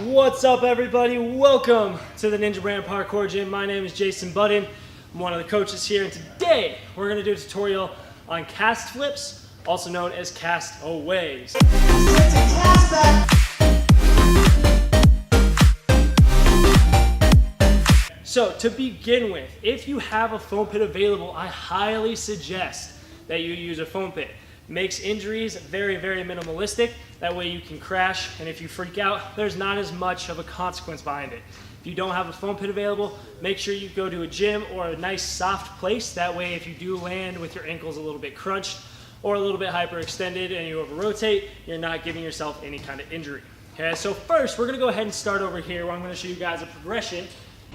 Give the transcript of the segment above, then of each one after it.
What's up, everybody? Welcome to the Ninja Brand Parkour Gym. My name is Jason Budden. I'm one of the coaches here, and today we're going to do a tutorial on cast flips, also known as castaways. So to begin with, if you have a foam pit available, I highly suggest that you use a foam pit. Makes injuries very, very minimalistic. That way you can crash, and if you freak out, there's not as much of a consequence behind it. If you don't have a foam pit available, make sure you go to a gym or a nice soft place. That way if you do land with your ankles a little bit crunched or a little bit hyperextended and you over-rotate, you're not giving yourself any kind of injury. Okay, so first we're gonna go ahead and start over here where I'm gonna show you guys a progression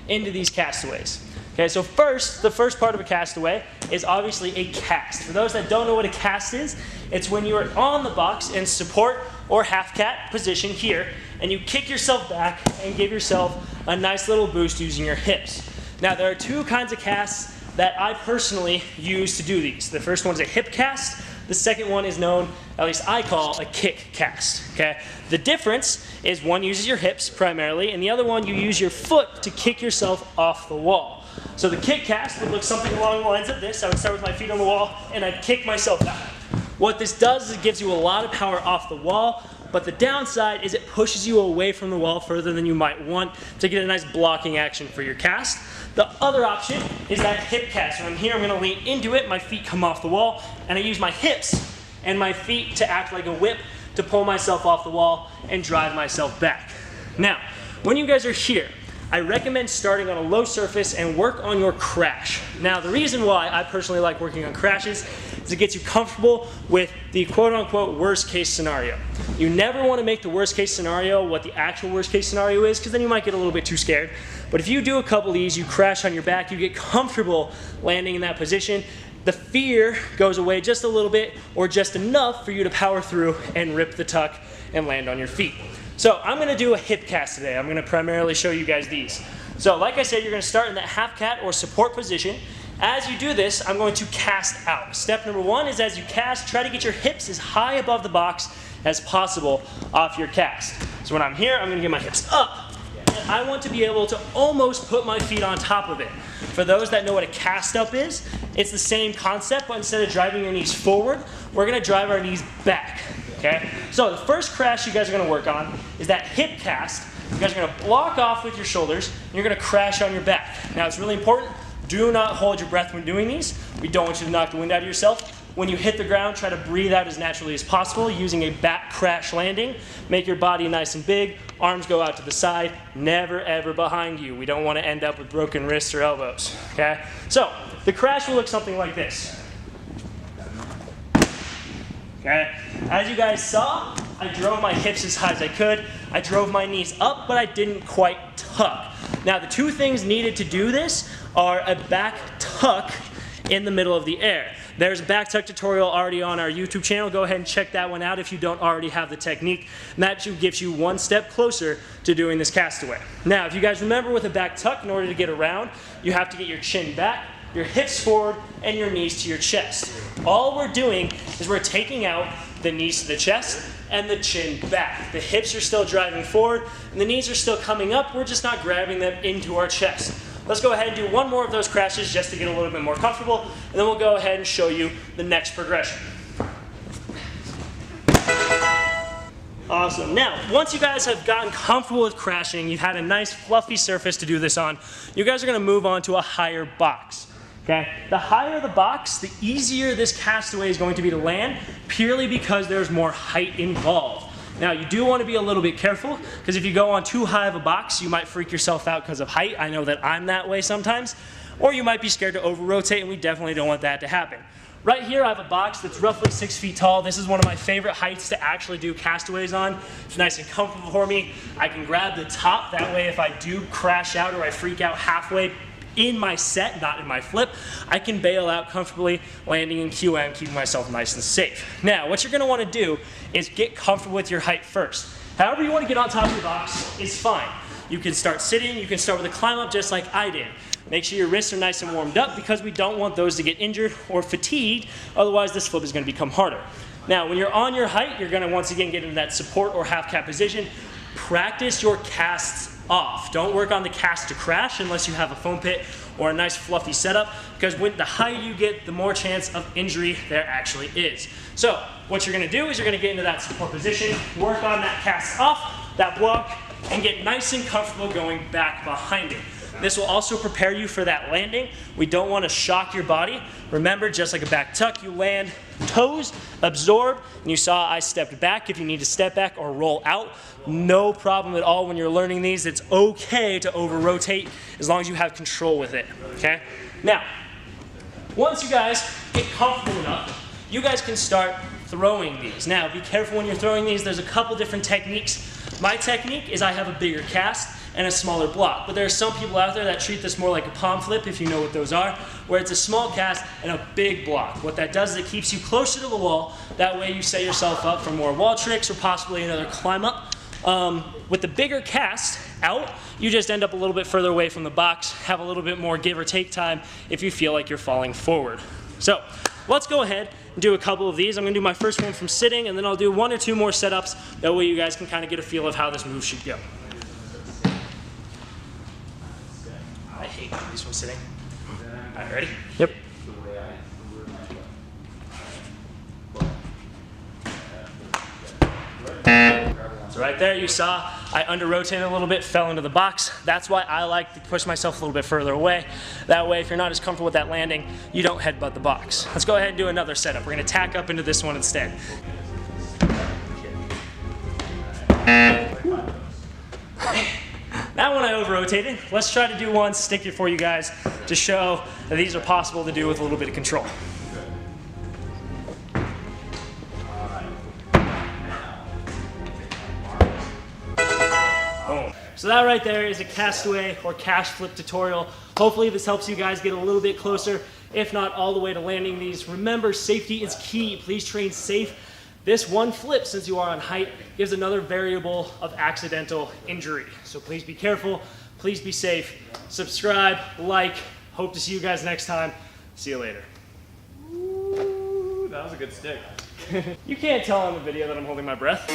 into these castaways. Okay, so the first part of a castaway is obviously a cast. For those that don't know what a cast is, it's when you are on the box in support or half cat position here, and you kick yourself back and give yourself a nice little boost using your hips. Now, there are two kinds of casts that I personally use to do these. The first one is a hip cast. The second one is known, at least I call, a kick cast. Okay? The difference is one uses your hips primarily, and the other one you use your foot to kick yourself off the wall. So the kick cast would look something along the lines of this. I would start with my feet on the wall, and I'd kick myself back. What this does is it gives you a lot of power off the wall, but the downside is it pushes you away from the wall further than you might want to get a nice blocking action for your cast. The other option is that hip cast. When I'm here, I'm going to lean into it, my feet come off the wall, and I use my hips and my feet to act like a whip to pull myself off the wall and drive myself back. Now, when you guys are here, I recommend starting on a low surface and work on your crash. Now, the reason why I personally like working on crashes is it gets you comfortable with the quote-unquote worst case scenario. You never want to make the worst case scenario what the actual worst case scenario is, because then you might get a little bit too scared. But if you do a couple of these, you crash on your back, you get comfortable landing in that position, the fear goes away just a little bit or just enough for you to power through and rip the tuck and land on your feet. So I'm going to do a hip cast today. I'm going to primarily show you guys these. So like I said, you're going to start in that half cat or support position. As you do this, I'm going to cast out. Step number one is as you cast, try to get your hips as high above the box as possible off your cast. So when I'm here, I'm going to get my hips up. And I want to be able to almost put my feet on top of it. For those that know what a cast up is, it's the same concept, but instead of driving your knees forward, we're going to drive our knees back. Okay? So the first crash you guys are going to work on is that hip cast. You guys are going to block off with your shoulders, and you're going to crash on your back. Now, it's really important, do not hold your breath when doing these. We don't want you to knock the wind out of yourself. When you hit the ground, try to breathe out as naturally as possible using a back crash landing. Make your body nice and big, arms go out to the side, never ever behind you. We don't want to end up with broken wrists or elbows. Okay? So the crash will look something like this. Okay? As you guys saw, I drove my hips as high as I could. I drove my knees up, but I didn't quite tuck. Now, the two things needed to do this are a back tuck in the middle of the air. There's a back tuck tutorial already on our YouTube channel. Go ahead and check that one out if you don't already have the technique. And that gets you one step closer to doing this castaway. Now, if you guys remember with a back tuck, in order to get around, you have to get your chin back, your hips forward, and your knees to your chest. All we're doing is we're taking out the knees to the chest and the chin back. The hips are still driving forward and the knees are still coming up. We're just not grabbing them into our chest. Let's go ahead and do one more of those crashes just to get a little bit more comfortable, and then we'll go ahead and show you the next progression. Awesome. Now, once you guys have gotten comfortable with crashing, you've had a nice fluffy surface to do this on, you guys are going to move on to a higher box. Okay? The higher the box, the easier this castaway is going to be to land, purely because there's more height involved. Now, you do want to be a little bit careful, because if you go on too high of a box, you might freak yourself out because of height. I know that I'm that way sometimes. Or you might be scared to over-rotate, and we definitely don't want that to happen. Right here, I have a box that's roughly 6 feet tall. This is one of my favorite heights to actually do castaways on. It's nice and comfortable for me. I can grab the top. That way, if I do crash out or I freak out halfway in my set, not in my flip, I can bail out comfortably, landing in QM, keeping myself nice and safe. Now, what you're going to want to do is get comfortable with your height first. However you want to get on top of the box is fine. You can start sitting, you can start with a climb up just like I did. Make sure your wrists are nice and warmed up, because we don't want those to get injured or fatigued, otherwise this flip is going to become harder. Now, when you're on your height, you're going to once again get into that support or half cat position. practice your casts off. Don't work on the cast to crash unless you have a foam pit or a nice fluffy setup, because the higher you get, the more chance of injury there actually is. So what you're gonna do is you're gonna get into that support position, work on that cast off, that block, and get nice and comfortable going back behind it. This will also prepare you for that landing. We don't want to shock your body. Remember, just like a back tuck, you land toes, absorb, and you saw I stepped back. If you need to step back or roll out, no problem at all when you're learning these. It's okay to over-rotate as long as you have control with it, okay? Now, once you guys get comfortable enough, you guys can start throwing these. Now, be careful when you're throwing these. There's a couple different techniques. My technique is I have a bigger cast and a smaller block. But there are some people out there that treat this more like a palm flip, if you know what those are, where it's a small cast and a big block. What that does is it keeps you closer to the wall. That way you set yourself up for more wall tricks or possibly another climb up. With the bigger cast out, you just end up a little bit further away from the box, have a little bit more give or take time if you feel like you're falling forward. So let's go ahead and do a couple of these. I'm gonna do my first one from sitting, and then I'll do 1 or 2 more setups. That way you guys can kind of get a feel of how this move should go. I hate doing these from sitting. All right, ready? Yep. So right there you saw I under-rotated a little bit, fell into the box. That's why I like to push myself a little bit further away. That way if you're not as comfortable with that landing, you don't headbutt the box. Let's go ahead and do another setup. We're gonna tack up into this one instead. That one I over-rotated. Let's try to do one sticky for you guys to show that these are possible to do with a little bit of control. Boom. So that right there is a castaway or cast flip tutorial. Hopefully this helps you guys get a little bit closer, if not all the way to landing these. Remember, safety is key. Please train safe. This one flip, since you are on height, gives another variable of accidental injury. So please be careful, please be safe. Subscribe, like, hope to see you guys next time. See you later. Ooh, that was a good stick. You can't tell on the video that I'm holding my breath.